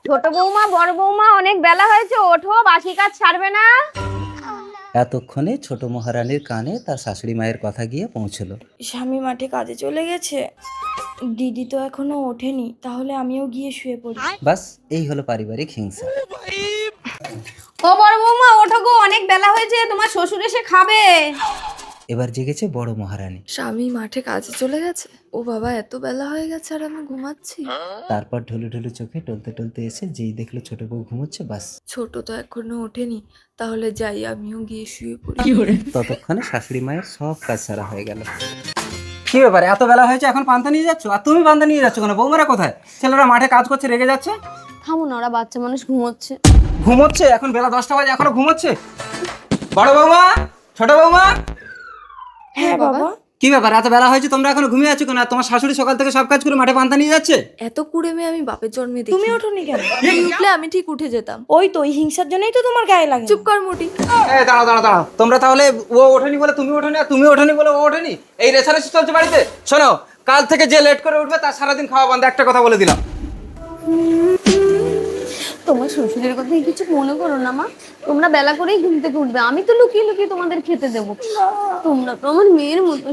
ছোট বৌমা, বড় বৌমা, অনেক বেলা হয়েছে, ওঠো, বাসি কাজ ছাড়বে না? এতক্ষণে ছোট মহারানীর কানে তার শাশুড়ি মায়ের কথা গিয়ে পৌঁছলো। স্বামী মাঠে কাজে চলে গেছে, দিদি তো এখনো ওঠেনি, তাহলে আমিও গিয়ে শুয়ে পড়ি। বাস এই হলো পারিবারিক হিংসা। ও বড় বৌমা, ওঠো গো, অনেক বেলা হয়েছে, তোমার শ্বশুর এসে খাবে। এবার জেগেছে বড় মহারানী। স্বামী মাঠে কাজে চলে গেছে, ও বাবা, এত বেলা হয়ে গেছে আর আমি ঘুমাচ্ছি। তারপর ঢুলু ঢুলু চোখে টলতে টলতে এসে যেই দেখলো ছোট বউ ঘুমোচ্ছে, বাস ছোট তো এখনো ওঠেনি, তাহলে যাই আমিও গিয়ে শুয়ে পড়ি। ততক্ষণে শাশুড়ি মায়ের সব কাজ সারা হয়ে গেল। কি ব্যাপার, এত বেলা হয়েছে এখন পান্তা নিয়ে যাচ্ছ? আর তুমি পান্তা নিয়ে যাচ্ছ কেন? বৌমারা কোথায়? ছেলেরা মাঠে কাজ করছে, রেগে যাচ্ছে। থামো না, ওরা বাচ্চা মানুষ, ঘুমোচ্ছে। ঘুমোচ্ছে? এখন বেলা 10টা বাজে, এখনো ঘুমোচ্ছে? বড় বৌমা, ছোট বৌমা, হ্যাঁ বাবা। কি ব্যাপার, এত বেলা হয়েছে তোমরা এখনো ঘুমিয়ে আছো কেন? আর তোমার শাশুড়ি সকাল থেকে সব কাজ করে মাঠে পান্তা নিয়ে যাচ্ছে। এত কুড়ে মেয়ে আমি বাপের জন্মে দেখি। তুমি ওঠোনি কেন? তুমি উঠলে আমি ঠিক উঠে যেতাম। ওই তো, ওই হিংসার জন্যই তো তোমার গায়ে লাগে। চুপ কর মোটি। এই দাঁড়াও দাঁড়াও দাঁড়াও, তোমরা তাহলে ও ওঠেনি বলে তুমি ওঠেনি, আর তুমি ওঠেনি বলে ও ওঠেনি, এই রেসারেসি চলছে বাড়িতে? শোনো, কাল থেকে যে লেট করে উঠবে তার সারাদিন খাওয়া বন্ধ, একটা কথা বলে দিলাম। তোমার শ্বশুরের কথা কিছু মনে করো না মা, তোমরা বেলা করেই ঘুম থেকে উঠবে, আমি তো লুকিয়ে লুকিয়ে তোমাদের খেতে দেবো। তোমরা তো আমার মেয়ের মতো।